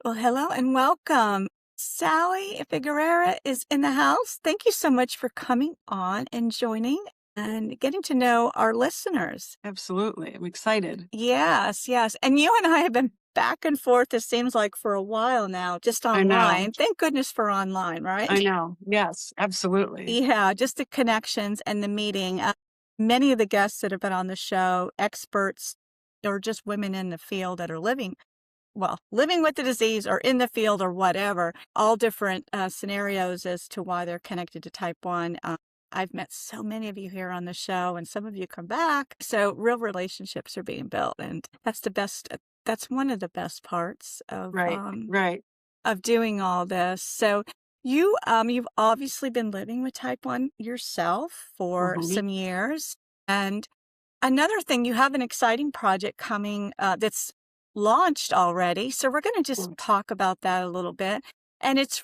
Well, hello and welcome. Sally Figueroa is in the house. Thank you so much for coming on and joining and getting to know our listeners. Absolutely. I'm excited. Yes, yes. And you and I have been back and forth, it seems like, for a while now, just I know. online. Thank goodness for online, I right? know. Yes, absolutely. Yeah, just the connections and the meeting. Many of the guests that have been on the show, experts or just women in the field that are living with the disease or in the field or whatever, all different scenarios as to why they're connected to type 1. I've met so many of you here on the show, and some of you come back. So real relationships are being built, and that's the best. That's one of the best parts Right. Right. of doing all this. So you've obviously been living with type 1 yourself for hmm some years, and another thing, you have an exciting project coming that's launched already. So we're going to just talk about that a little bit. And it's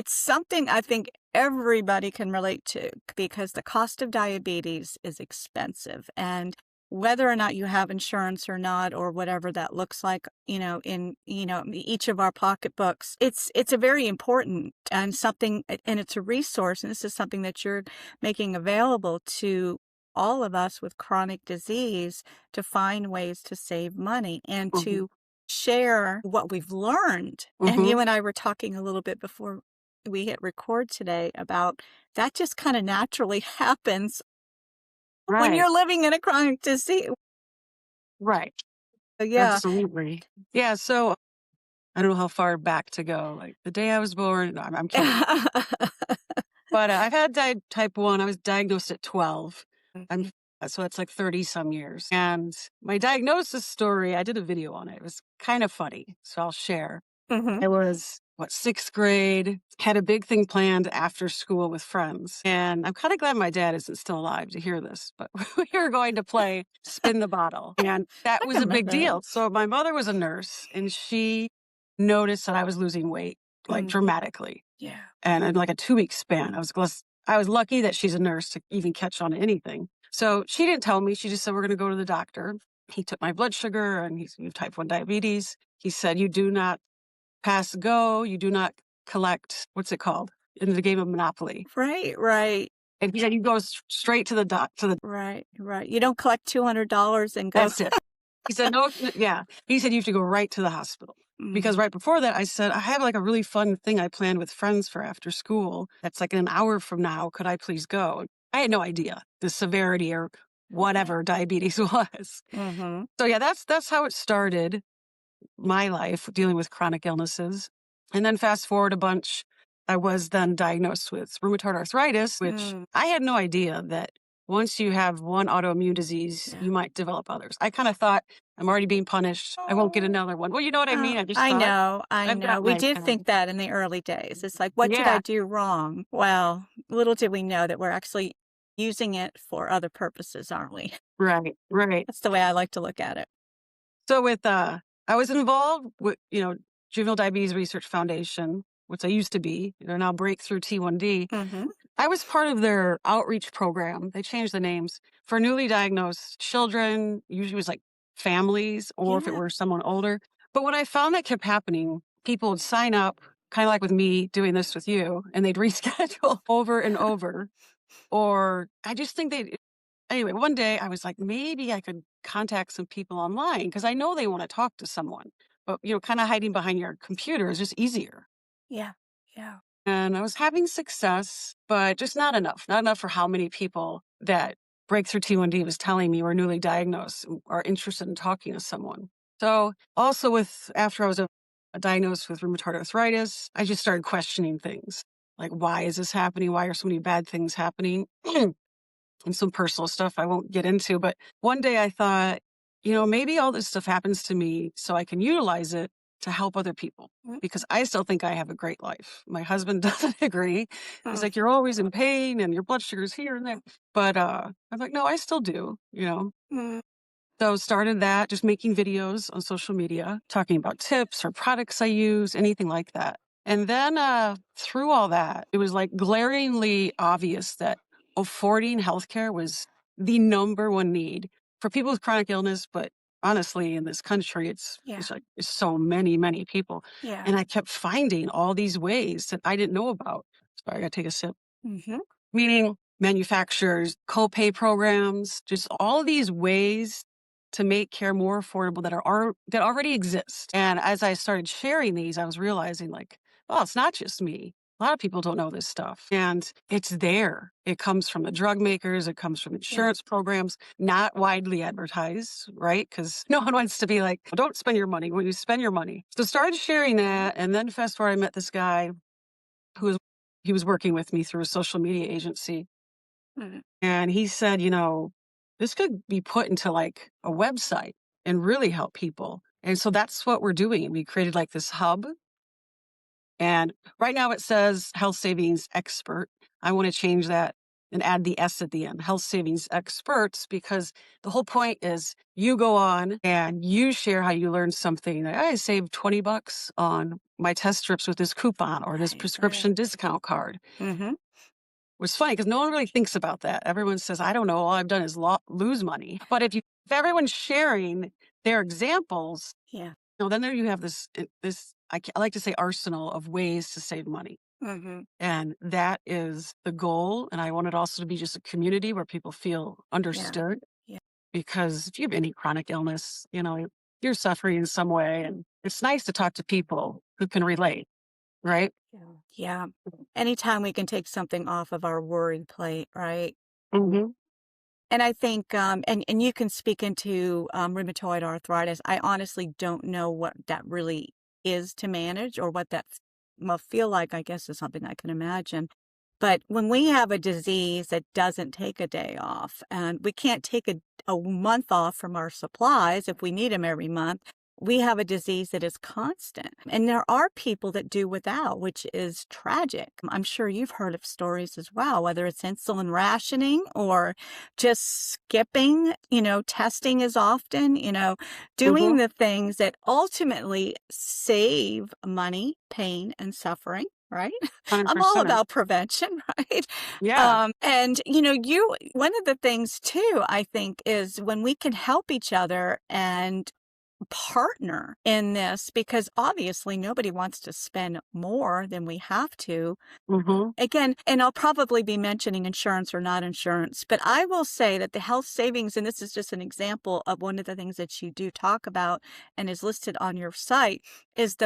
something I think everybody can relate to because the cost of diabetes is expensive. And whether or not you have insurance or not, or whatever that looks like, in, each of our pocketbooks, it's a very important and something, and it's a resource. And this is something that you're making available to all of us with chronic disease to find ways to save money and hmm to share what we've learned. And hmm you and I were talking a little bit before we hit record today about that just kind of naturally happens when Right. you're living in a chronic disease. Right. Yeah. Absolutely. Yeah. So I don't know how far back to go. Like the day I was born. No, I'm kidding. But I've had type 1. I was diagnosed at 12. I'm so that's like 30 some years. And my diagnosis story, I did a video on it. It was kind of funny. So I'll share. Mhm. I was, sixth grade, had a big thing planned after school with friends. And I'm kind of glad my dad isn't still alive to hear this, but we were going to play spin the bottle. And that I was can a big remember that. deal. So my mother was a nurse and she noticed that I was losing weight, like dramatically. Yeah. And in like a 2-week span, I was lucky that she's a nurse to even catch on to anything. So she didn't tell me. She just said, we're going to go to the doctor. He took my blood sugar and you have type 1 diabetes. He said, you do not pass go. You do not collect, what's it called? In the game of Monopoly. Right, right, And he said, you go straight to the right, right. You don't collect $200 and go. that's it. He said, no, yeah. He said, you have to go right to the hospital. Because right before that, I said, I have like a really fun thing I planned with friends for after school. That's like an hour from now. Could I please go? I had no idea the severity or whatever diabetes was. Mm-hmm. So yeah, that's how it started. My life dealing with chronic illnesses. And then fast forward a bunch, I was then diagnosed with rheumatoid arthritis, which I had no idea that once you have one autoimmune disease, you might develop others. I kind of thought I'm already being punished. I won't get another one. Well, you know what I mean? I just I thought know, I I've know. got We my did think that in the early days. It's like, what did yeah, I do wrong? Well, little did we know that we're actually using it for other purposes, aren't we? right, right. That's the way I like to look at it. So with I was involved with, Juvenile Diabetes Research Foundation, which I used to be. They're now Breakthrough T1D. Mm-hmm. I was part of their outreach program. They changed the names for newly diagnosed children. Usually it was like families or if it Yeah. were someone older. But what I found that kept happening, people would sign up, kind of like with me doing this with you, and they'd reschedule over and over. Or I just think anyway, one day I was like, maybe I could contact some people online because I know they want to talk to someone. But, kind of hiding behind your computer is just easier. Yeah. Yeah. And I was having success, but just not enough. Not enough for how many people that Breakthrough T1D was telling me were newly diagnosed and are interested in talking to someone. So also after I was diagnosed with rheumatoid arthritis, I just started questioning things. Like, why is this happening? Why are so many bad things happening? And some personal stuff I won't get into. But one day I thought, maybe all this stuff happens to me so I can utilize it to help other people because I still think I have a great life. My husband doesn't agree. He's like, you're always in pain and your blood sugar's here and there. But I'm like, no, I still do. Mm. So started that, just making videos on social media, talking about tips or products I use, anything like that. And then through all that, it was like glaringly obvious that affording healthcare was the number one need for people with chronic illness, but honestly, in this country, Yeah. it's like it's so many, many people. Yeah. And I kept finding all these ways that I didn't know about. Sorry, I gotta take a sip. Mhm. Meaning manufacturers, copay programs, just all these ways to make care more affordable that already exist. And as I started sharing these, I was realizing like, oh, it's not just me. A lot of people don't know this stuff. And it's there. It comes from the drug makers, it comes from Yeah. insurance programs, not widely advertised, right? Because no one wants to be like, "Well, don't spend your money when you spend your money." So started sharing that. And then fast forward, I met this guy who was he was working with me through a social media agency. Mhm. And he said, this could be put into like a website and really help people. And so that's what we're doing. We created like this hub. And right now it says health savings expert. I want to change that and add the S at the end, health savings experts, because the whole point is you go on and you share how you learned something. Like, I saved $20 on my test strips with this coupon or this Right, right. prescription discount card. Mhm. Which is funny because no one really thinks about that. Everyone says, I don't know, all I've done is lose money. But if everyone's sharing their examples, Yeah. then there you have I like to say arsenal of ways to save money. Mhm. And that is the goal. And I want it also to be just a community where people feel Yeah. understood. Yeah. Because if you have any chronic illness, you're suffering in some way. And it's nice to talk to people who can relate, right? Yeah. Yeah. Anytime we can take something off of our worry plate, right? Hmm. And I think, and you can speak into rheumatoid arthritis. I honestly don't know what that really is to manage or what that must feel like, I guess, is something I can imagine. But when we have a disease that doesn't take a day off, and we can't take a month off from our supplies if we need them every month, we have a disease that is constant. And there are people that do without, which is tragic. I'm sure you've heard of stories as well, whether it's insulin rationing or just skipping, testing as often, doing Hmm. the things that ultimately save money, pain, and suffering. Right? I'm all 100%. about prevention, right? Yeah. And one of the things too, I think, is when we can help each other and partner in this, because obviously nobody wants to spend more than we have to. Hmm. Again, and I'll probably be mentioning insurance or not insurance, but I will say that the health savings, and this is just an example of one of the things that you do talk about and is listed on your site, is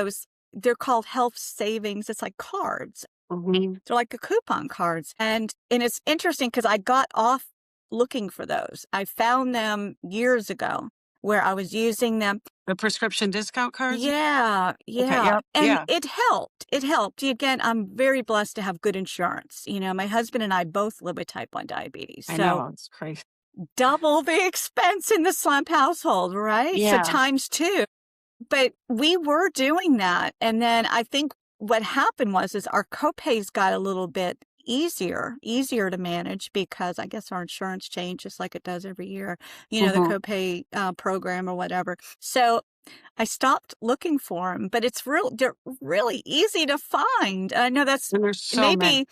they're called health savings. It's like cards. Hmm. They're like a coupon cards. And it's interesting because I got off looking for those. I found them years ago where I was using them. The prescription discount cards? Yeah, Okay, yeah, yep, and yeah. it helped. It helped. Again, I'm very blessed to have good insurance. My husband and I both live with type 1 diabetes, I so know, it's crazy. double the expense in the slump household, right? So Yeah. times two. But we were doing that, and then I think what happened is our copays got a little bit easier to manage because I guess our insurance changed just like it does every year, the Mhm. copay program or whatever. So I stopped looking for them, but they're really easy to find. I know that's And there's so many. maybe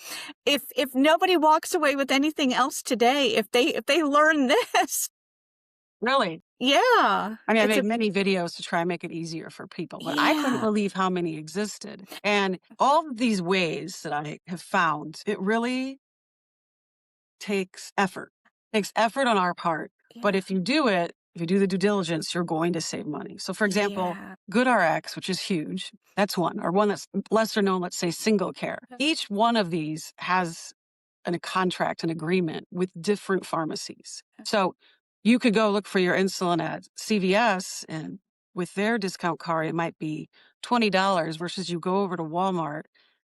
if nobody walks away with anything else today, if they learn this, Really? yeah, I mean, I it's made a many videos to try and make it easier for people, but I couldn't yeah, believe how many existed. And all of these ways that I have found, it really takes effort. Takes effort on our part. But yeah, if you do it, if you do the due diligence, you're going to save money. So for example, yeah, GoodRx, which is huge, that's one, or one that's lesser known, let's say single care. Each one of these has a contract, an agreement with different pharmacies. So you could go look for your insulin at CVS, and with their discount card, it might be $20 versus you go over to Walmart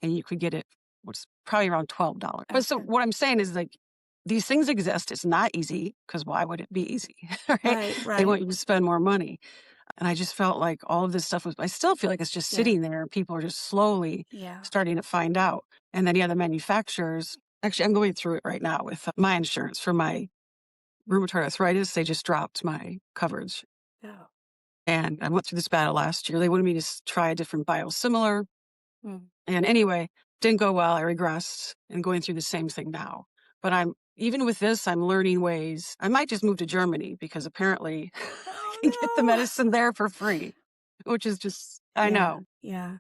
and you could get it, what's probably around $12. But so okay, what I'm saying is like, these things exist. It's not easy because why would it be easy? Right? right, They right, want you to spend more money. And I just felt like all of this stuff I still feel like it's just yeah, sitting there. People are just slowly yeah, starting to find out. And then, yeah, the manufacturers, actually, I'm going through it right now with my insurance for my rheumatoid arthritis. They just dropped my coverage. oh, And I went through this battle last year. They wanted me to try a different biosimilar. mm, And anyway, didn't go well. I regressed and going through the same thing now. But I'm even with this, I'm learning ways. I might just move to Germany because apparently I can get the Oh, no. medicine there for free, which is just, I Yeah, know. yeah.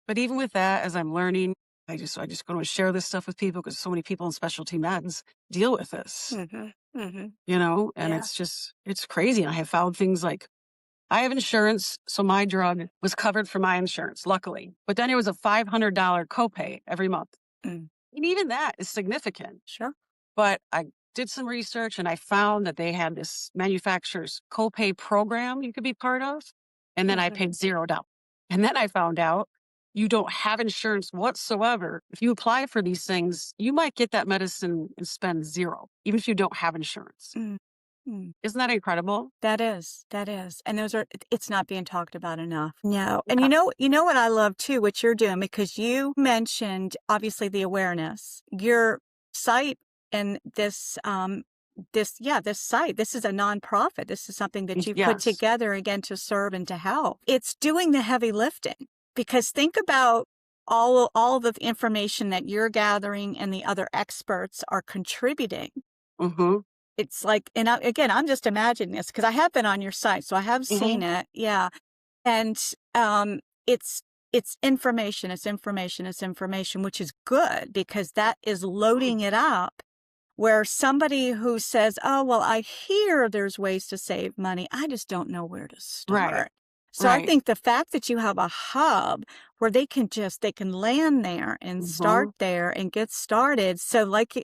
But even with that, as I'm learning, I just going to share this stuff with people because so many people in specialty meds deal with this, Mhm, mhm. and Yeah. it's crazy. And I have found things like I have insurance, so my drug was covered for my insurance, luckily. But then it was a $500 copay every month. Mm, And even that is significant. sure. But I did some research and I found that they had this manufacturer's copay program you could be part of. And then I Mhm, paid $0. And then I found out you don't have insurance whatsoever. If you apply for these things, you might get that medicine and spend zero, even if you don't have insurance. mm, mm. Isn't that incredible? That is, and those are it's not being talked about enough. No, and Yeah. you know what I love too, what you're doing, because you mentioned, obviously, the awareness. Your site and this site, this is a nonprofit. This is something that you put Yes. together, again, to serve and to help. It's doing the heavy lifting, because think about all the information that you're gathering and the other experts are contributing. Mm-hmm. It's like, and again, I'm just imagining this because I have been on your site, so I have Mm-hmm. seen it. Yeah. And it's it's information, which is good because that is loading it up, where somebody who says, "Oh, well, I hear there's ways to save money. I just don't know where to Right. start." So I Right. think the fact that you have a hub where they can land there and Mm-hmm. start there and get started. So like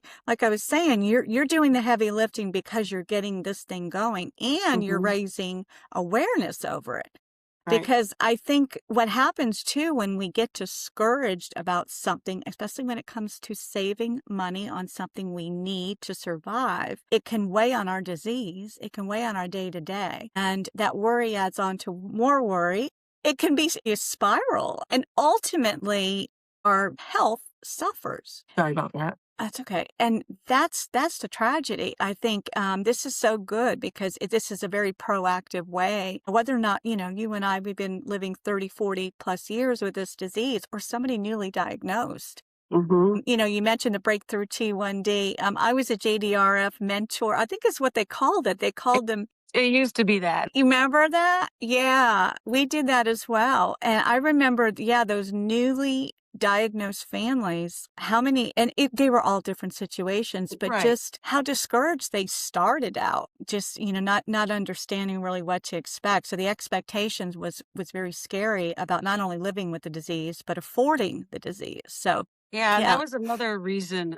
I was saying, you're doing the heavy lifting because you're getting this thing going and you're Mm-hmm. raising awareness over it. Right. Because I think what happens too when we get discouraged about something, especially when it comes to saving money on something we need to survive, it can weigh on our disease. It can weigh on our day to day. And that worry adds on to more worry. It can be a spiral. And ultimately, our health suffers. Sorry about that. That's okay. And that's the tragedy. I think this is so good because this is a very proactive way. Whether or not, you and I, we've been living 30, 40 plus years with this disease, or somebody newly diagnosed. Mm-hmm. You mentioned the breakthrough T1D. I was a JDRF mentor. I think is what they called it. They called them. It used to be that. You remember that? Yeah, we did that as well. And I remember, yeah, those newly diagnosed families, how many, and they were all different situations, but Right. just how discouraged they started out, just, not understanding really what to expect. So the expectations was very scary about not only living with the disease, but affording the disease. So, Yeah, and that yeah. was another reason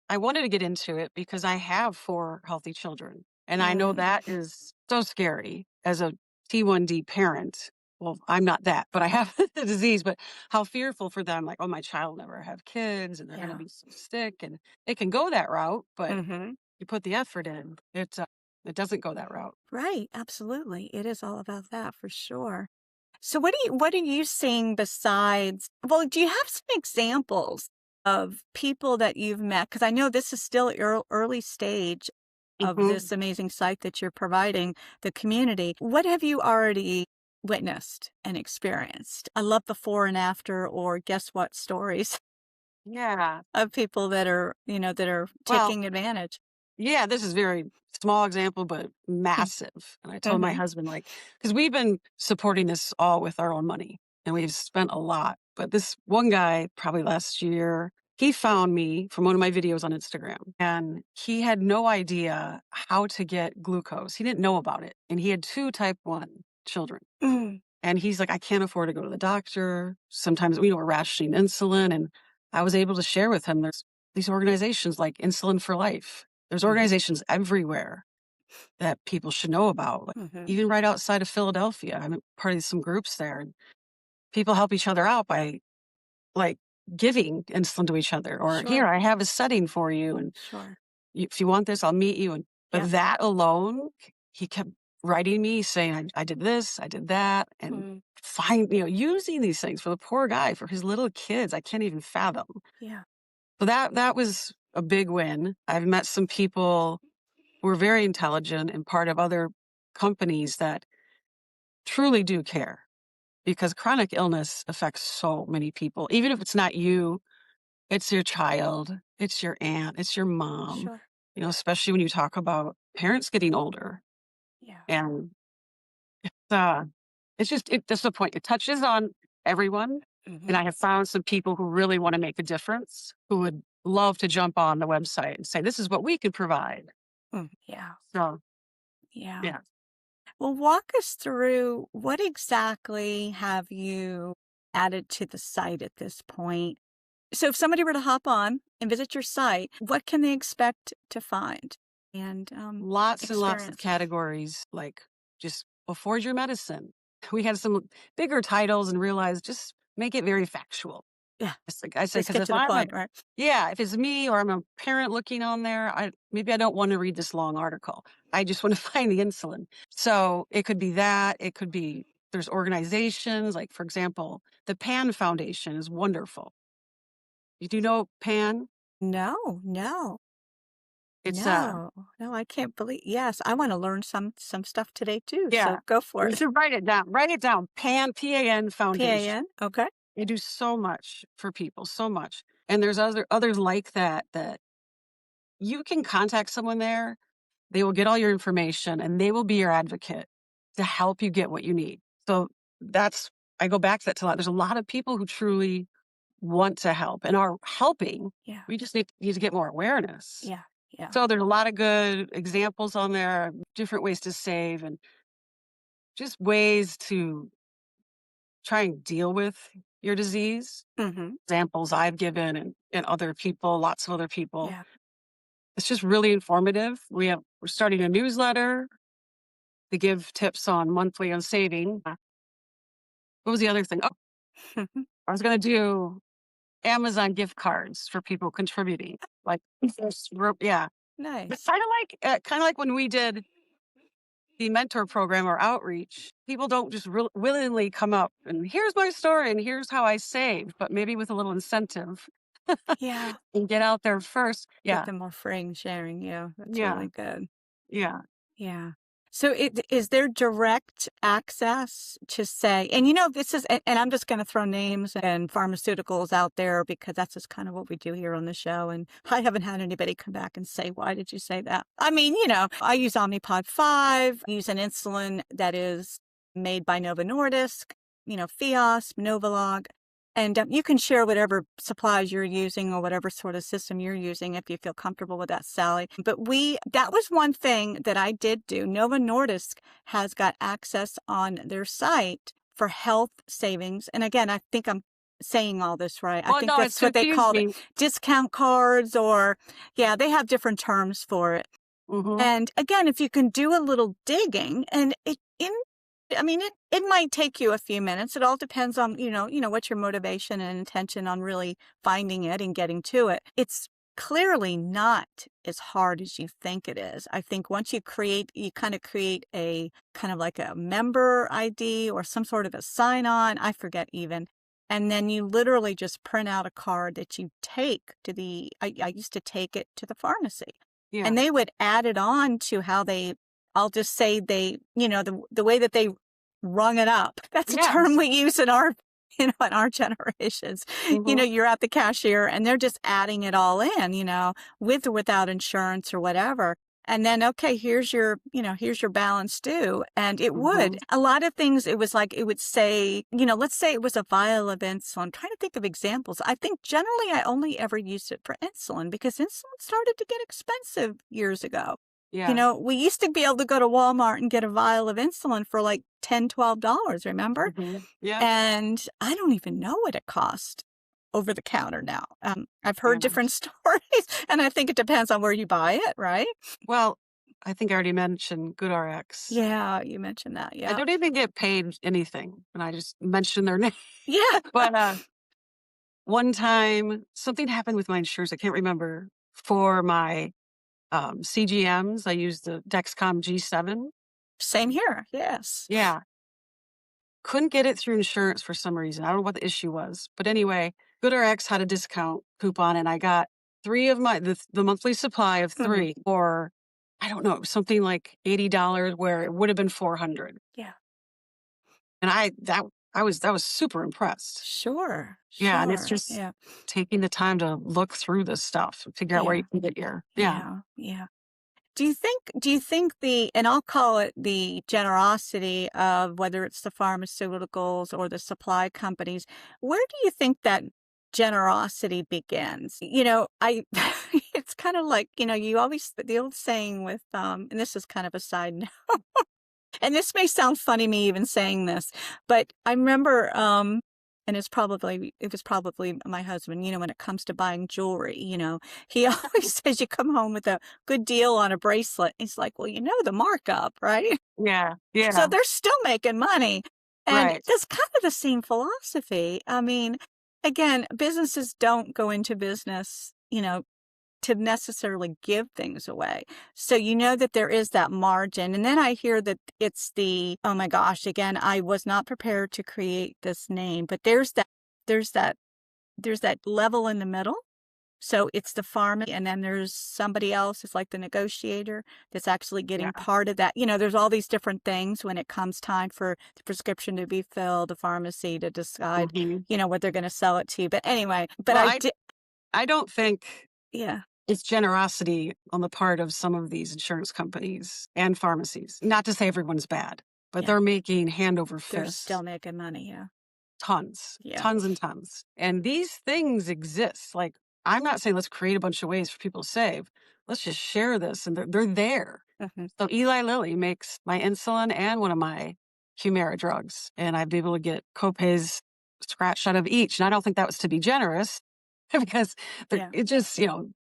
I wanted to get into it because I have 4 healthy children, and I know Mm, that is so scary as a T1D parent. Well, I'm not that, but I have the disease, but how fearful for them, like, "Oh, my child will never have kids, and they're gonna yeah. be so sick," and it can go that route, but Mm-hmm. you put the effort in, it doesn't go that route. Right. Absolutely. It is all about that for sure. So what are you seeing besides, well, do you have some examples of people that you've met? Because I know this is still early stage of Mhm. this amazing site that you're providing the community. What have you already witnessed and experienced? I love before and after, or guess what stories Yeah. of people that are Well, taking advantage. yeah, this is very small example, but massive. And I told my Mm-hmm. husband, like, because we've been supporting this all with our own money and we've spent a lot. But this one guy, probably last year, he found me from one of my videos on Instagram and he had no idea how to get glucose. He didn't know about it. And he had 2 type 1 children. Mm, And he's like, I can't afford to go to the doctor. Sometimes, we're rationing insulin. And I was able to share with him there's these organizations like Insulin for Life. There's mm-hmm. organizations everywhere that people should know about, like, Mm-hmm. even right outside of Philadelphia. I'm a part of some groups there. And people help each other out by like giving insulin to each other or here, Sure. I have a setting for you. And Sure. if you want this, I'll meet you. And Yeah. but that alone, he kept writing me saying, I did this, I did that, and Mm, using these things for the poor guy, for his little kids. I can't even fathom. yeah. So that was a big win. I've met some people who are very intelligent and part of other companies that truly do care because chronic illness affects so many people. Even if it's not you, It's your child, it's your aunt, it's your mom, Sure. especially when you talk about parents getting older. Yeah. And uh, that's the point. It touches on everyone. And Mhm. I have found some people who really want to make a difference who would love to jump on the website and say, this is what we could provide. Yeah. So, Yeah. yeah, Well, walk us through what exactly have you added to the site at this point? So if somebody were to hop on and visit your site, what can they expect to find and lots and lots of experience? categories, like just afford your medicine. We had some bigger titles and realized just make it very factual. Yeah, It's like I say, just because get if to the I'm a point, right? yeah, if it's me or I'm a parent looking on there, maybe I don't want to read this long article. I just want to find the insulin. So it could be that. It could be there's organizations like, for example, the Pan Foundation is wonderful. You do know Pan? No, no, It's no, no. I can't believe. Yes, I want to learn some stuff today too. yeah. So go for You it. should write it down. Write it down. Pan PAN Foundation. PAN. Okay. They do so much for people, so much. And there's others like that you can contact someone there. They will get all your information and they will be your advocate to help you get what you need. So that's, I go back to that a lot. There's a lot of people who truly want to help and are helping. Yeah, We just need to get more awareness. yeah, yeah. So there's a lot of good examples on there, different ways to save and just ways to try and deal with your disease. Mm-hmm. Examples I've given and other people, lots of other people. Yeah. It's just really informative. We're starting a newsletter to give tips on monthly on saving. What was the other thing? Oh, I was going to do Amazon gift cards for people contributing. Like, yeah, but Nice. kind of like when we did the mentor program or outreach. People don't just willingly come up and here's my story and here's how I saved, but maybe with a little incentive Yeah. and get out there first. Get Yeah, them more freeing sharing. Yeah, that's yeah, really good. yeah. Yeah. So is there direct access to say, and this is, and I'm just going to throw names and pharmaceuticals out there because that's just kind of what we do here on the show. And I haven't had anybody come back and say, why did you say that? I mean, I use Omnipod 5, use an insulin that is made by Novo Nordisk, Fios, Novolog. And you can share whatever supplies you're using or whatever sort of system you're using if you feel comfortable with that, Sally. But that was one thing that I did do. Novo Nordisk has got access on their site for health savings. And again, I think I'm saying all this right. I Well, think no, it's that's what they confused called it. me. Discount cards or, yeah, they have different terms for it. Hmm. And again, if you can do a little digging and I mean, it might take you a few minutes. It all depends on, what's your motivation and intention on really finding it and getting to it. It's clearly not as hard as you think it is. I think once you kind of create a kind of like a member ID or some sort of a sign on, I forget even. And then you literally just print out a card that you take to I used to take it to the pharmacy Yeah. and they would add it on to how I'll just say the way that they rung it up. That's a term Yes. we use in our, in our generations. Hmm. You're at the cashier and they're just adding it all in, with or without insurance or whatever. And then, okay, here's your balance due. And Hmm. a lot of things, it was like, it would say, let's say it was a vial of insulin. I'm trying to think of examples. I think generally I only ever used it for insulin because insulin started to get expensive years ago. Yeah. We used to be able to go to Walmart and get a vial of insulin for like $10, $12, remember? Hmm. Yeah. And I don't even know what it cost over the counter now. I've heard Yeah. different stories, and I think it depends on where you buy it, right? Well, I think I already mentioned GoodRx. Yeah, you mentioned that. I Yeah. don't even get paid anything, and I just mention their name. Yeah. But one time, something happened with my insurance. I can't remember. For my CGMs, I used the Dexcom G7. Same here. Yes. Yeah, couldn't get it through insurance for some reason. I don't know what the issue was, but anyway, GoodRx had a discount coupon, and I got three of the monthly supply of Hmm. three, or I don't know, it was something like $80, where it would have been 400. Yeah. And I was super impressed. Sure, Yeah, and it's sure. just Yeah, taking the time to look through this stuff, figure out where you yeah, can get your yeah. yeah, yeah. Do you think the and I'll call it the generosity of whether it's the pharmaceuticals or the supply companies, where do you think that generosity begins? I it's kind of like, you always the old saying with and this is kind of a side note. And this may sound funny me even saying this, but I remember and it was probably my husband, when it comes to buying jewelry, he always says you come home with a good deal on a bracelet. He's like, well, the markup, right? Yeah, So yeah, they're still making money. And right. that's kind of the same philosophy. I mean, again, businesses don't go into business, to necessarily give things away. So you know that there is that margin. And then I hear that it's oh my gosh, again, I was not prepared to create this name, but there's that, there's that level in the middle. So it's the pharmacy, and then there's somebody else, it's like the negotiator that's actually getting Yeah. part of that. There's all these different things when it comes time for the prescription to be filled, the pharmacy to decide, Mhm. what they're going to sell it to. But anyway, but Well, I I did, I don't think yeah, it's generosity on the part of some of these insurance companies and pharmacies. Not to say everyone's bad, but yeah. they're making hand over They're still fist making money, yeah. tons, Yeah. tons and tons. And these things exist. Like, I'm not saying let's create a bunch of ways for people to save. Let's just share this. And they're there. Mhm. So Eli Lilly makes my insulin and one of my Humira drugs. And I'd be able to get copays scratched out of each. And I don't think that was to be generous because Yeah. it just,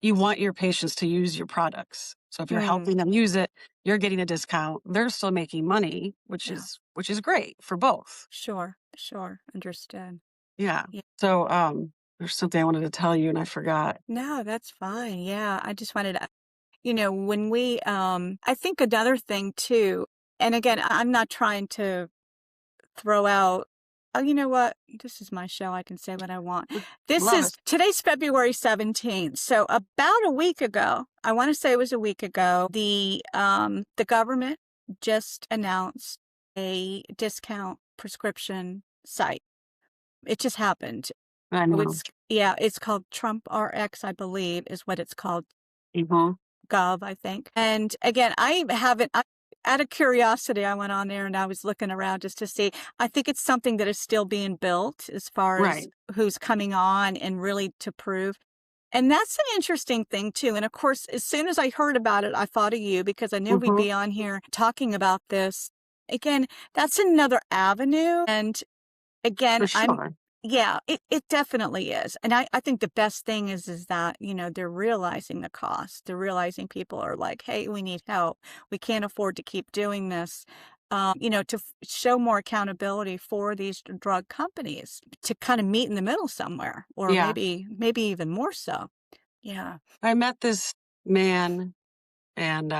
you want your patients to use your products. So if you're Mm. helping them use it, you're getting a discount. They're still making money, which Yeah. is great for both. Sure. Sure. Understood. Yeah. Yeah. So, there's something I wanted to tell you and I forgot. No, that's fine. Yeah. I just wanted to, when I think another thing too, and again, I'm not trying to throw out, oh, you know what? This is my show. I can say what I want. Love it. Today's February 17th. So about a week ago, I want to say it was a week ago, the government just announced a discount prescription site. It just happened. I Oh, know. yeah, it's called Trump RX, I believe, is what it's called. Mhm. Gov, I think. And again, out of curiosity, I went on there and I was looking around just to see. I think it's something that is still being built as far as Right. who's coming on and really to prove. And that's an interesting thing too. And of course, as soon as I heard about it, I thought of you because I knew we'd Mhm. be on here talking about this. Again, that's another avenue. And again, For sure. yeah, it definitely is. And I think the best thing is that, they're realizing the cost. They're realizing people are like, hey, we need help. We can't afford to keep doing this. To show more accountability for these drug companies to kind of meet in the middle somewhere, or Yeah. maybe even more so. Yeah. I met this man and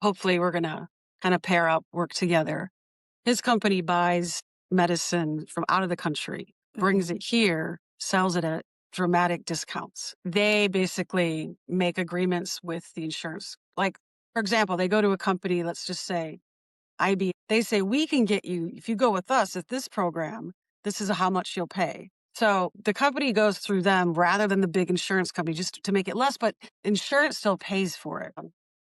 hopefully we're going to kind of pair up, work together. His company buys medicine from out of the country, Hmm. brings it here, sells it at dramatic discounts. They basically make agreements with the insurance. Like, for example, they go to a company, let's just say IB, they say, we can get you, if you go with us at this program, this is how much you'll pay. So the company goes through them rather than the big insurance company just to make it less, but insurance still pays for it.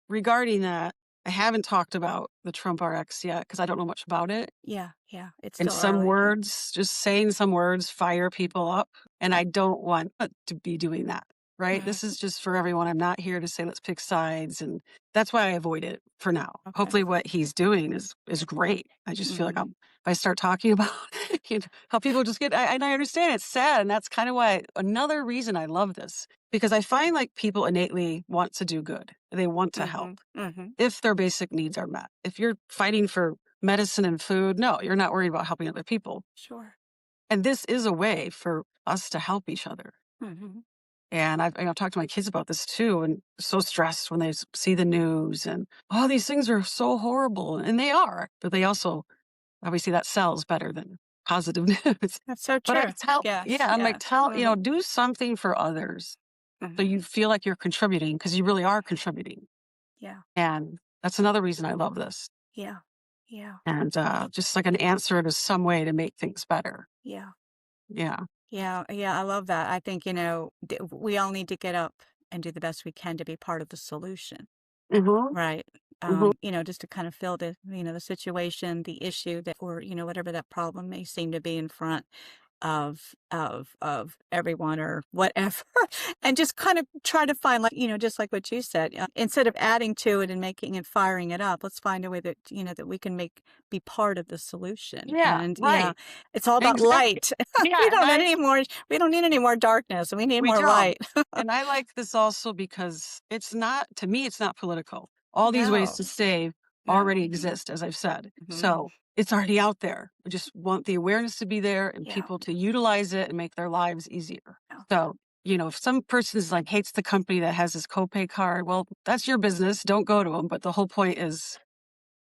Regarding that, I haven't talked about the Trump RX yet because I don't know much about it. Yeah. Yeah. It's And still some early. Yeah. words, just saying some words, fire people up. And I don't want to be doing that, right? Mhm. This is just for everyone. I'm not here to say let's pick sides. And that's why I avoid it for now. Okay. Hopefully what he's doing is great. I just feel like Hmm. if I start talking about how people just get, and I understand it's sad. And that's kind of why another reason I love this, because I find like people innately want to do good. They want to help Hmm. Hmm. if their basic needs are met. If you're fighting for medicine and food, no, you're not worried about helping other people. Sure. And this is a way for us to help each other. Hmm. And I've talked to my kids about this too, and so stressed when they see the news and, oh, these things are so horrible. And they are, but they also, obviously, that sells better than positive news. That's so But I true. tell, Yes. yeah, I'm like, Yes. Hmm. do something for others so Hmm. you feel like you're contributing because you really are contributing. Yeah. And that's another reason I love this. Yeah. Yeah. and just like an answer to some way to make things better. Yeah. Yeah. Yeah. Yeah. I love that. I think, we all need to get up and do the best we can to be part of the solution. Hmm. Right. Hmm. Just to kind of fill the situation, the issue that, or, whatever that problem may seem to be in front of everyone or whatever, and just kind of try to find, like, just like what you said, instead of adding to it and making and firing it up, let's find a way that, that we can be part of the solution. Yeah. And yeah, Right. it's all about Exactly. light. Yeah. And We don't need any more darkness. We need we more don't. light. And I like this also because it's not, to me, it's not political. All these ways No, to save already no. exist, as I've said. Hmm. So it's already out there. We just want the awareness to be there and Yeah. people to utilize it and make their lives easier. Yeah. So, if some person is like hates the company that has this copay card, well, that's your business. Don't go to them. But the whole point is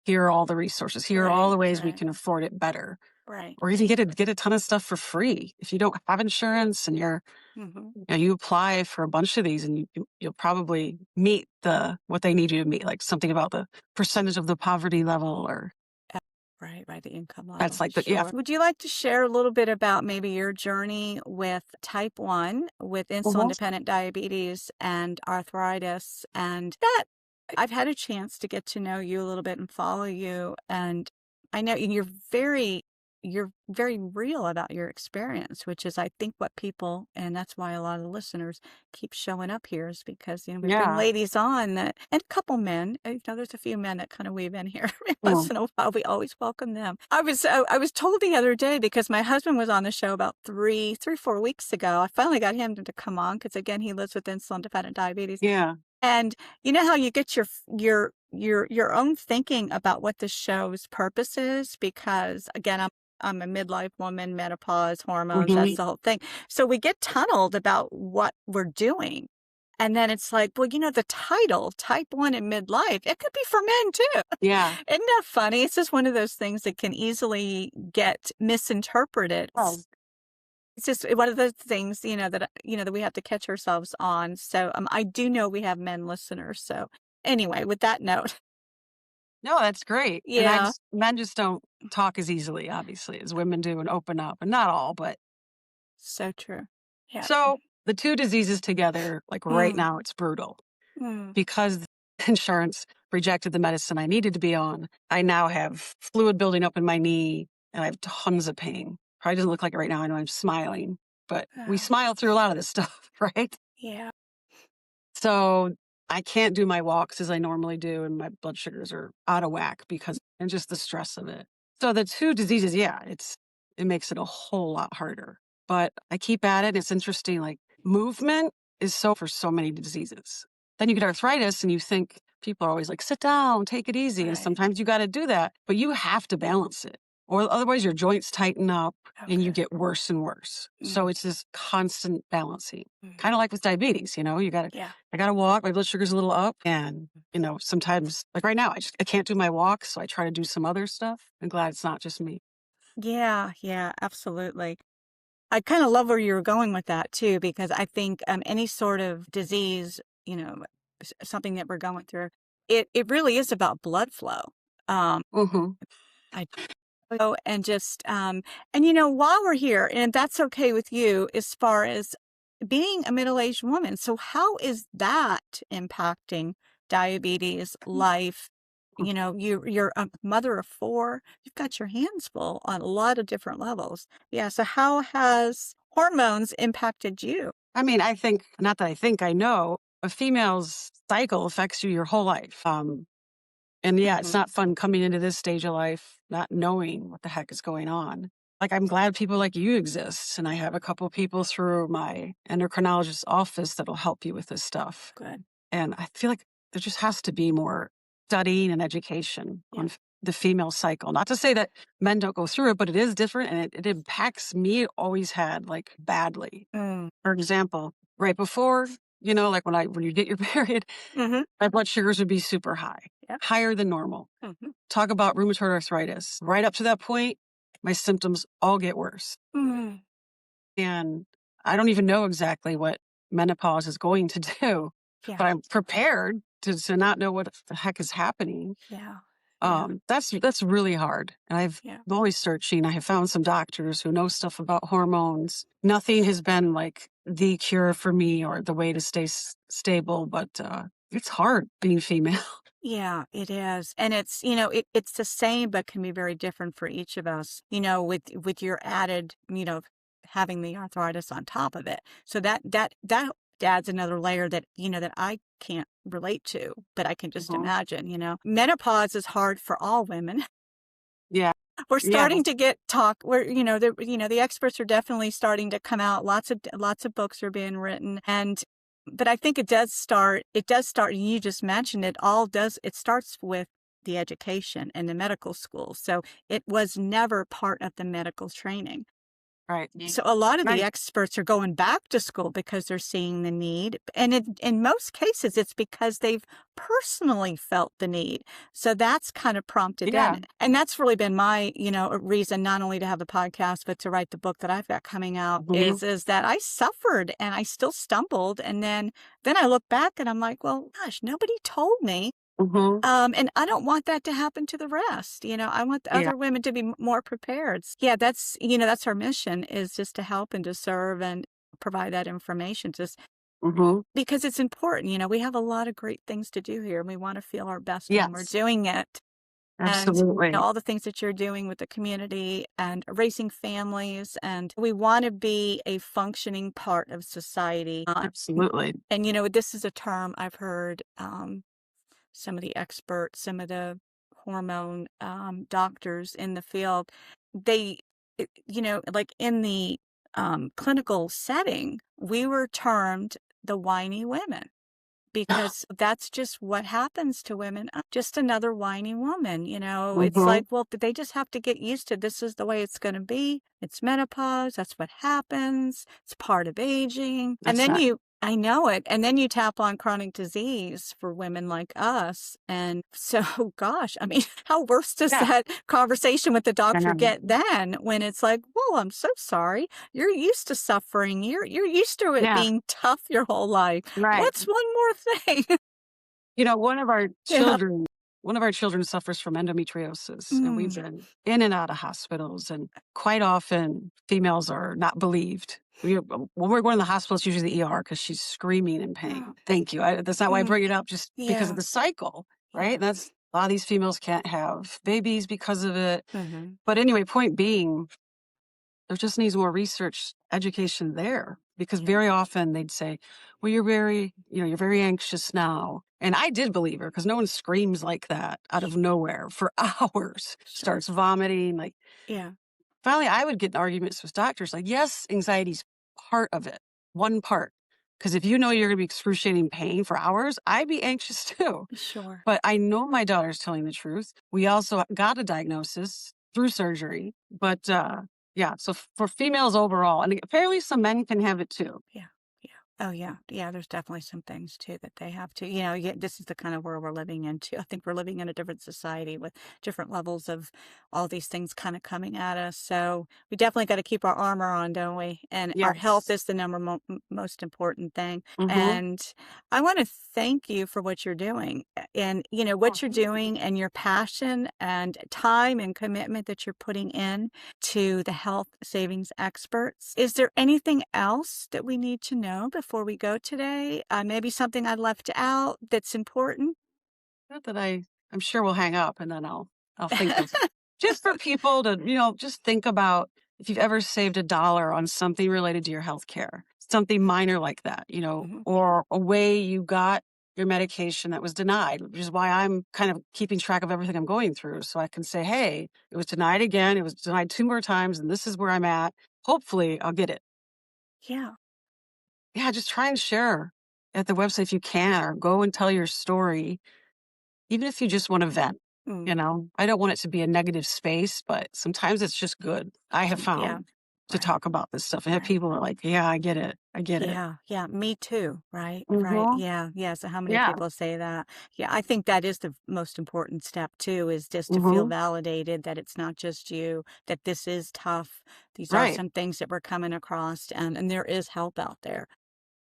here are all the resources. Here are all Right. the ways we Right. can afford it better. Right. Or even get a ton of stuff for free. If you don't have insurance and Hmm. you apply for a bunch of these and you'll probably meet what they need you to meet, like something about the percentage of the poverty level, or Right, right, the income that's level. like Sure. Would you like to share a little bit about maybe your journey with type 1, with Mhm. insulin-dependent diabetes and arthritis? And that I've had a chance to get to know you a little bit and follow you. And I know you're very real about your experience, which is, I think, what people, and that's why a lot of the listeners keep showing up here, is because, we bring Yeah. ladies on that, and a couple men, there's a few men that kind of weave in here once Mm. in a while. We always welcome them. I was told the other day, because my husband was on the show about 4 weeks ago. I finally got him to come on because, again, he lives with insulin dependent diabetes. Yeah. And you know how you get your own thinking about what the show's purpose is, because, again, I'm a midlife woman, menopause, hormones, that's Mhm. the whole thing. So we get tunneled about what we're doing. And then it's like, well, the title, type 1 in midlife, it could be for men too. Yeah. Isn't that funny? It's just one of those things that can easily get misinterpreted. Oh, It's just one of those things, that we have to catch ourselves on. So I do know we have men listeners. So anyway, with that note, no, that's great. And yeah, men just don't talk as easily, obviously, as women do and open up, and not all, but so true. Yeah. so the two diseases together, like right Mm, now, it's brutal. mm, Because insurance rejected the medicine I needed to be on, I now have fluid building up in my knee and I have tons of pain. Probably doesn't look like it right now. I know I'm smiling, but we oh, smile through a lot of this stuff, right? yeah. So I can't do my walks as I normally do, and my blood sugars are out of whack because and just the stress of it. So the two diseases, yeah, it makes it a whole lot harder. But I keep at it. It's interesting. Like movement is so for so many diseases. Then you get arthritis, and you think people are always like, "Sit down, take it easy," and Right. sometimes you got to do that, but you have to balance it, or otherwise your joints tighten up and you Okay. get worse and worse. So Mm, it's this constant balancing, mm, kind of like with diabetes. You got to yeah. I gotta walk. My blood sugar's a little up. And, sometimes, like right now, I can't do my walk. So I try to do some other stuff. I'm glad it's not just me. Yeah. Yeah. Absolutely. I kind of love where you're going with that too, because I think any sort of disease, something that we're going through, it really is about blood flow. Um, Hmm. I and just while we're here, and that's okay with you, as far as being a middle-aged woman, so how is that impacting diabetes life? You're a mother of four. You've got your hands full on a lot of different levels. Yeah, so how has hormones impacted you? I mean, I think, not that I think, I know a female's cycle affects you your whole life. And yeah, it's Mhm. not fun coming into this stage of life, not knowing what the heck is going on. Like, I'm glad people like you exist. And I have a couple people through my endocrinologist's office that'll help you with this stuff. Good. And I feel like there just has to be more studying and education Yeah. on the female cycle. Not to say that men don't go through it, but it is different and it impacts me. It always had, like, badly. Mm. For example, right before, like when you get your period, Mhm. my blood sugars would be super high, Yep. higher than normal. Mhm. Talk about rheumatoid arthritis. Right up to that point, my symptoms all get worse. Mm. And I don't even know exactly what menopause is going to do, Yeah. but I'm prepared to not know what the heck is happening. Yeah. Yeah. That's really hard. And I've Yeah. always searching. I have found some doctors who know stuff about hormones. Nothing has been like the cure for me or the way to stay stable, but it's hard being female. Yeah, it is. And it's the same but can be very different for each of us, with your added, having the arthritis on top of it. So that adds another layer that I can't relate to, but I can just Mhm. imagine. Menopause is hard for all women. Yeah. We're Yeah. starting to get talk where, the experts are definitely starting to come out. Lots of books are being written. But I think it does start, you just mentioned it starts with the education and the medical school. So it was never part of the medical training. Right. So a lot of the Right. experts are going back to school because they're seeing the need. And in most cases, it's because they've personally felt the need. So that's kind of prompted them. Yeah. And that's really been my, reason not only to have the podcast, but to write the book that I've got coming out Mhm. is that I suffered and I still stumbled. And then I look back and I'm like, well, gosh, nobody told me. Mhm. And I don't want that to happen to the rest. I want the Yeah. other women to be more prepared. Yeah, that's our mission, is just to help and to serve and provide that information just Mhm. because it's important. We have a lot of great things to do here and we want to feel our best when we're Yes. doing it. And Absolutely. all the things that you're doing with the community and raising families, and we want to be a functioning part of society. Absolutely. And this is a term I've heard. Some of the experts, some of the hormone doctors in the field, they, like in the clinical setting, we were termed the whiny women because that's just what happens to women. Just another whiny woman, It's Mhm. like, well, they just have to get used to this is the way it's going to be. It's menopause. That's what happens. It's part of aging. And That's then not I know it. And then you tap on chronic disease for women like us. And so, gosh, I mean, how worse does yeah. that conversation with the doctor get Um, then when it's like, well, I'm so sorry. You're used to suffering. You're used to it yeah. being tough your whole life. Right. What's one more thing? You know, Yeah. one of our children suffers from endometriosis, and we've Mm. been in and out of hospitals, and quite often females are not believed. When we're going to the hospital, it's usually the ER because she's screaming in Oh. pain. Thank you. That's not why I Mm. bring it up, just because of Yeah. the cycle, right? Yeah. That's a lot of these females can't have babies because of it. Mhm. But anyway, point being, there just needs more research education there because Yeah. very often they'd say, well, you're very anxious now. And I did believe her because no one screams like that out of Sure. nowhere for hours, Sure. starts vomiting. Like Yeah. finally I would get in arguments with doctors like, yes, anxiety's part of it, one part. Because if you know you're going to be excruciating pain for hours, I'd be anxious too. Sure. But I know my daughter's telling the truth. We also got a diagnosis through surgery. But yeah, so for females overall, and apparently some men can have it too. Yeah. Yeah. Oh, yeah. Yeah, there's definitely some things too that they have to, this is the kind of world we're living into. I think we're living in a different society with different levels of all these things kind of coming at us. So we definitely got to keep our armor on, don't we? And our health Yes. is the most important thing. Mm-hmm. And I want to thank you for what you're doing and, Oh, what you're thank you. doing and your passion and time and commitment that you're putting in to the health savings experts. Is there anything else that we need to know before we go today? Maybe something I left out that's important? Not that I'm sure we'll hang up and then I'll think of just for people to, just think about if you've ever saved $1 on something related to your health care, something minor like that, Mhm. or a way you got your medication that was denied, which is why I'm kind of keeping track of everything I'm going through. So I can say, hey, it was denied again. It was denied 2 more times, and this is where I'm at. Hopefully I'll get it. Yeah. Yeah, just try and share at the website if you can, or go and tell your story. Even if you just want to vent, Mm. I don't want it to be a negative space, but sometimes it's just good. I have Yeah. found to Right. talk about this stuff and have Right. people are like, yeah, I get it. I get it. Yeah, yeah, me too. Right, right. Mm-hmm. Yeah, yeah. So how many Yeah. people say that? Yeah, I think that is the most important step too, is just to feel Mm-hmm. validated that it's not just you, that this is tough. These are Right. some things that we're coming across and there is help out there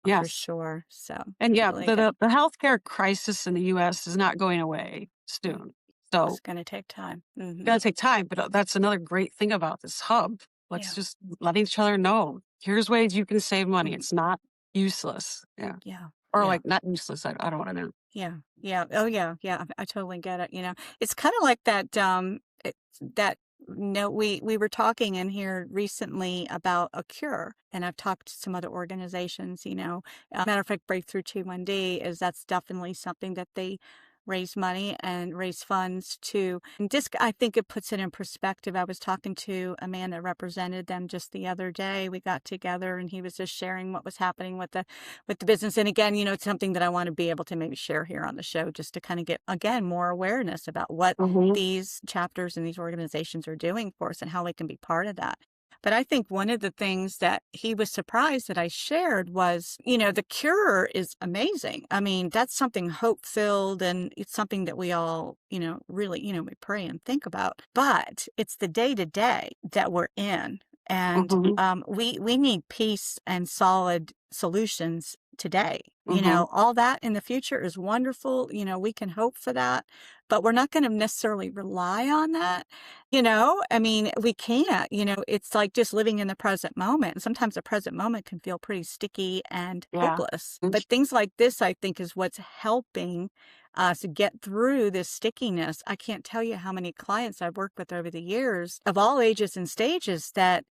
for Yes. sure. So And yeah, really good. the healthcare crisis in the US is not going away Mm. soon. So It's gonna take time. it's Mhm. gonna take time, but that's another great thing about this hub. Let's Yeah. just let each other know. Here's ways you can save money. Mhm. It's not useless. Yeah. Yeah. Or Yeah. like not useless. I don't want to know. Yeah, yeah. Oh, yeah, yeah. I totally get it. It's kind of like that. That no, we were talking in here recently about a cure, and I've talked to some other organizations. Matter of fact, Breakthrough 21D is that's definitely something that they raise money and raise funds to. And just, I think it puts it in perspective. I was talking to a man that represented them just the other day. We got together, and he was just sharing what was happening with the business. And again, it's something that I want to be able to maybe share here on the show just to kind of get, again, more awareness about what Hmm. these chapters and these organizations are doing for us and how they can be part of that. But I think one of the things that he was surprised that I shared was, the cure is amazing. I mean, that's something hope filled and it's something that we all, really, we pray and think about. But it's the day to day that we're in. And Hmm. we need peace and solid solutions today. Hmm. All that in the future is wonderful. We can hope for that, but we're not going to necessarily rely on that. I mean, we can't. It's like just living in the present moment. And sometimes the present moment can feel pretty sticky and Yeah. hopeless. But things like this, I think, is what's helping us get through this stickiness. I can't tell you how many clients I've worked with over the years of all ages and stages that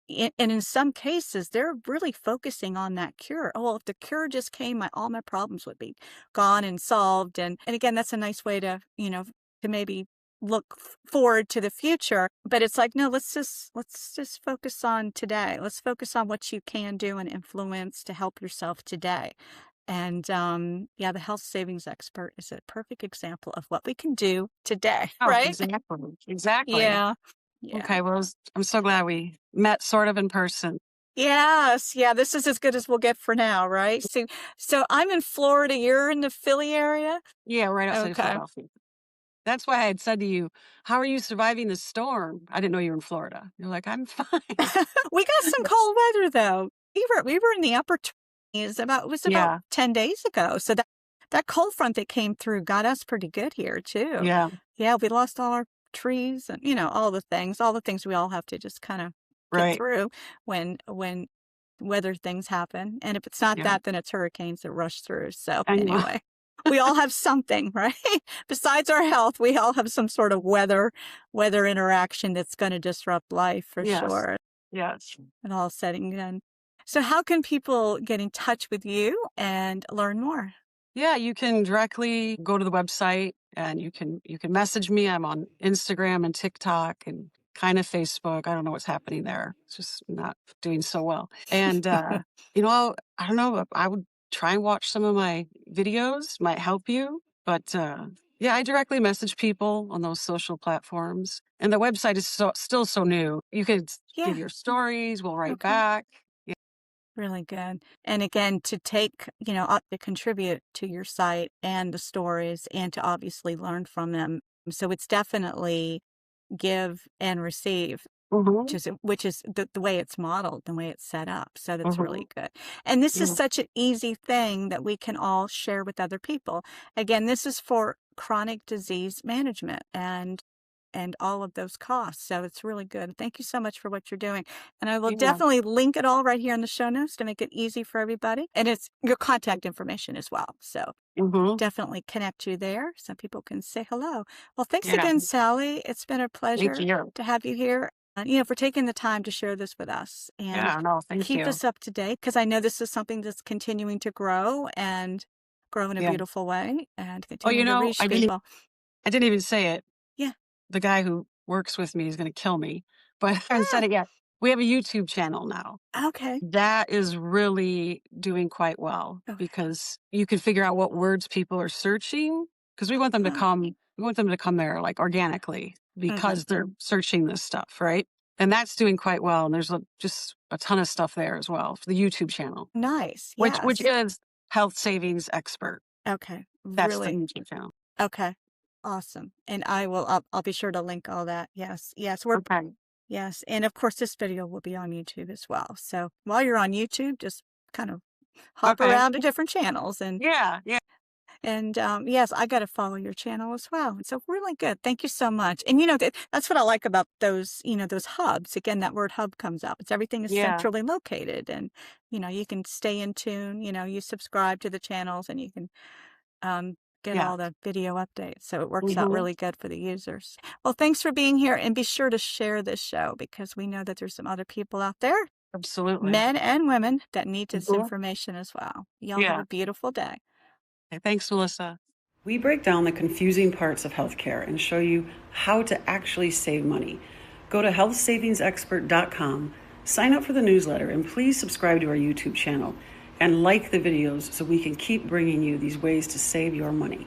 and in some cases, they're really focusing on that cure. Oh, well, if the cure just came, all my problems would be gone and solved. And again, that's a nice way to maybe look forward to the future. But it's like, no, let's just focus on today. Let's focus on what you can do and influence to help yourself today. And yeah, the health savings expert is a perfect example of what we can do today, Oh, right? exactly. Exactly. Yeah. Yeah. Okay. Well, I'm so glad we met sort of in person. Yes, yeah, this is as good as we'll get for now, right? So I'm in Florida, you're in the Philly area? Yeah, right outside of Okay. Philadelphia. That's why I had said to you, "How are you surviving the storm?" I didn't know you were in Florida. You're like, "I'm fine." We got some cold weather though. We were in the upper 20s it was about Yeah, 10 days ago. So that cold front that came through got us pretty good here too. yeah, Yeah, we lost all our trees and all the things we all have to just kind of get right. through when weather things happen. And if it's not Yeah, that, then it's hurricanes that rush through. So I know. anyway, we all have something, right? Besides our health, we all have some sort of weather interaction that's going to disrupt life for Yes, sure. yes. And all setting done. So how can people get in touch with you and learn more? Yeah, you can directly go to the website and you can message me. I'm on Instagram and TikTok and kind of Facebook. I don't know what's happening there. It's just not doing so well. And I don't know, I would try and watch some of my videos, might help you. But yeah, I directly message people on those social platforms. And the website is still so new. You could give Yeah. your stories, we'll write Okay. back. Yeah. Really good. And again, to take, to contribute to your site and the stories and to obviously learn from them. So it's definitely give and receive, Hmm. which is the way it's modeled, the way it's set up. So that's Hmm. really good. And this is Yeah. such an easy thing that we can all share with other people. Again, this is for chronic disease management and all of those costs. So it's really good. Thank you so much for what you're doing. And I will Yeah. definitely link it all right here in the show notes to make it easy for everybody. And it's your contact information as well. So Hmm. definitely connect you there. Some people can say hello. Well, thanks Yeah. again, Sally. It's been a Thank pleasure you. to have you here. For taking the time to share this with us and Yeah, no, thank keep you. us up to date because I know this is something that's continuing to grow and grow in a Yeah. beautiful way and Oh, continue to reach people. I didn't even say it. Yeah. The guy who works with me is gonna kill me, but I haven't said Ah, it yet. We have a YouTube channel now. okay. That is really doing quite well Okay. because you can figure out what words people are searching because Oh, we want them to come there, like, organically hmm. because they're searching this stuff, right? And that's doing quite well, and there's just a ton of stuff there as well for the YouTube channel, Nice. which Yes. is Health Savings Expert. Okay. That's the Really. YouTube channel. Okay. Awesome. And I'll be sure to link all that. Yes. Yes. Okay. Yes. And of course, this video will be on YouTube as well. So while you're on YouTube, just kind of hop Okay. around to different channels and Yeah, yeah. And yes, I got to follow your channel as well. So really good. Thank you so much. And that's what I like about those, those hubs. Again, that word hub comes up. It's everything is Yeah. centrally located, and you can stay in tune. You subscribe to the channels, and you can get Yeah. all the video updates. So it works out Hmm. really good for the users. Well, thanks for being here, and be sure to share this show because we know that there's some other people out there, Absolutely. men and women, that need this Mhm. information as well. Y'all have Yeah. a beautiful day. Okay, thanks, Melissa. We break down the confusing parts of healthcare and show you how to actually save money. Go to healthsavingsexpert.com, sign up for the newsletter, and please subscribe to our YouTube channel and like the videos so we can keep bringing you these ways to save your money.